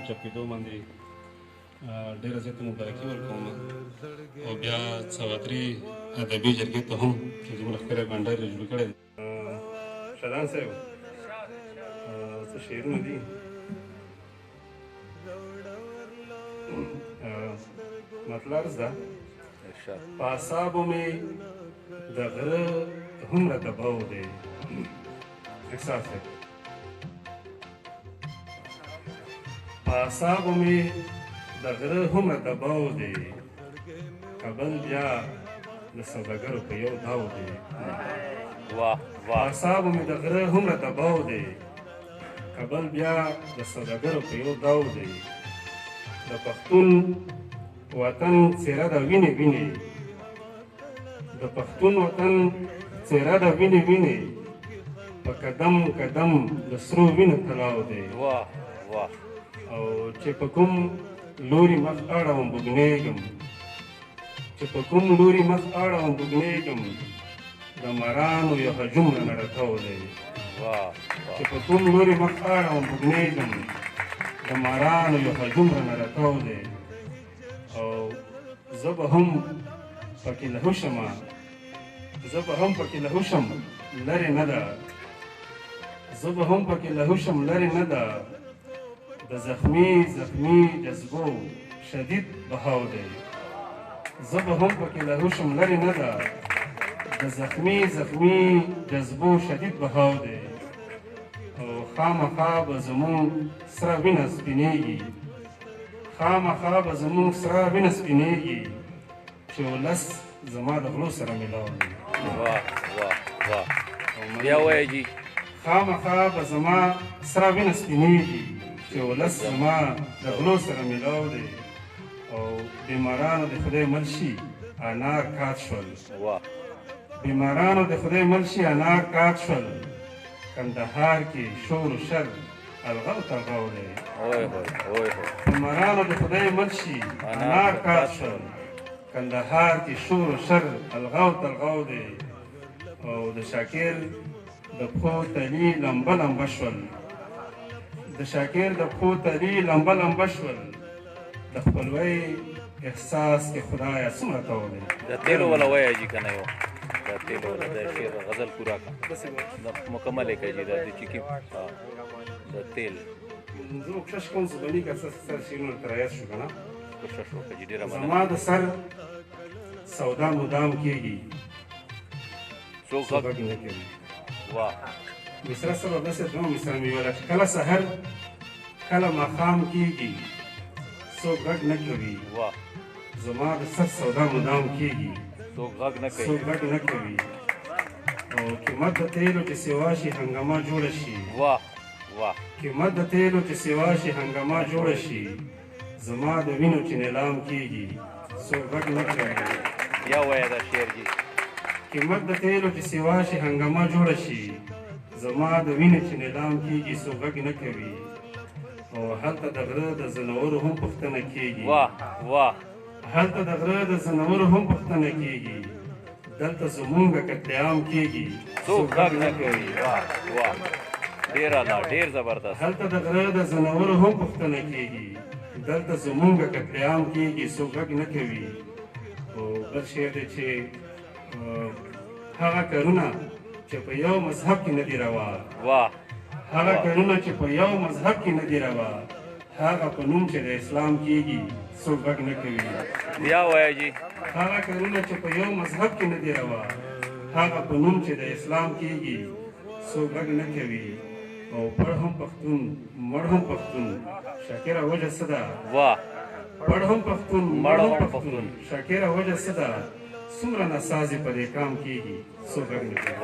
چپېدو باندې ډېره زیاته مبارکي ورکوم او بیا سواتري ادبي جرګې ته هم چې زموږ ښکلی بنډار یې جوړ کړی دی. شادان صاحب څه شعرونه دي مطلب زده په اعصابو مې د غره هومره دباو دی احساس دی په اعصابو مې د غره هومره دباو دی کابل بیا د سوداګرو په یو داو دی په اعصابو مې د غره هومره دباو دی کابل بیا د سوداګرو په یو داو دی د پښتون وطن څېره د وینې وینې د پښتون وطن څېره د وینې وینې په قدم قدم د سرو وینو تلاو دی او چې په کوم لوري مخ اړوم بوږنېږم چې په کوم لوري مخ اړوم بوږنېږم د مارانو یو هجوم رانه راټو دی چې په کوم لوري مخ اړوم بوږنېږم د مارانو یو هجوم رانه راټو دی او زه به هم پکې لهو شمه زه به هم پکې لهو شم لرې نه ده زه به هم پکې لهو شم لرې نه ده د زخمي زخمي جذبو شدید بهاو دی زه به هم پکې لهو شم لرې نه ده د زخمي زخمي جذبو شدید بهاو دی او خامخا به زمونږ سره وینه سپینېږي خامخا به زمونږ سره وینه سپینېږي چې ولس زما د غلو سره میلاو دی بیا وایه جي خامخا به زما سره وینه سپینېږي چې ولس زما د غلو سره میلاو دی او بیمارانو د خدای مل شي انار کات شول بیمارانو د خدای مل شي انار کات شول کندهار کې شور و شر الغو تلغو دی بیمارانو د خدای مل شي انار کات شول کندهار کې شور و شر الغو تلغو دی او د شاکر د پښو تلي لمبه لمبه شول د شاکر د پښو تلي لمبه لمبه شول د خپلوۍ احساس کې خدایه څومره تو دی د تیلو والا وایه جي که نه یو د تیلو والا د شعر غزل پورا کا مکمل یې کوي جي د چیکي د تیل زه به کوشش کوم زبني که څه سر شعرونه ورته رایاد شو که نه کوشش وکړه جي ډېره مننه زما د سر سودا مدام کېږي څوک غږ نه کوي واه مصره سره داسې دوه مصره مې ویله چې کله سحر کله ماښام کېږي څوک غږ نه کوي زما د سر سودا مدام کېږي څوک غږ نه کوي څوک غږ نه کوي او قیمت د تیلو چې سیوا شي هنګامه جوړه شي قیمت د تیلو چې سیوا شي هنګامه جوړه شي زما د وینو چې نیلام کېږي څوک غږ نه کوي بیا وایه دا شعر جي قیمت د تیلو چې سیوا شي هنګامه جوړه شي زما د وینې چې نیلام کېږي څوک غږ نه کوي او هلته د غره د ځناورو هم پوښتنه کېږي هلته د غره د ځناورو هم پوښتنه کېږي دلته زمونږ قتل عام کېږي څوک غږ نه کوي ډېر اعلی ډېر زبردست هلته د غره د ځناورو هم پوښتنه کېږي دلته زمونږ قتل عام کېږي څوک غږ نه کوي او بل شعر دی چې هغه کارونه چې په یو مذهب کې نه دي روا هغه کارونه چې په یو مذهب کې نه دي روا هغه په نوم چې د اسلام کېږي څوک غږ نه کوي بیا وایه جي هغه کارونه چې په یو مذهب کې نه دي روا هغه په نوم چې د اسلام کېږي څوک غږ نه کوي او پړ هم پښتون مړ هم پښتون شاکره وجه څه ده پړ هم پښتون مړ هم پښتون شاکره وجه څه ده څومره ناسازي په دې کام کېږي څوک غږ نه کوي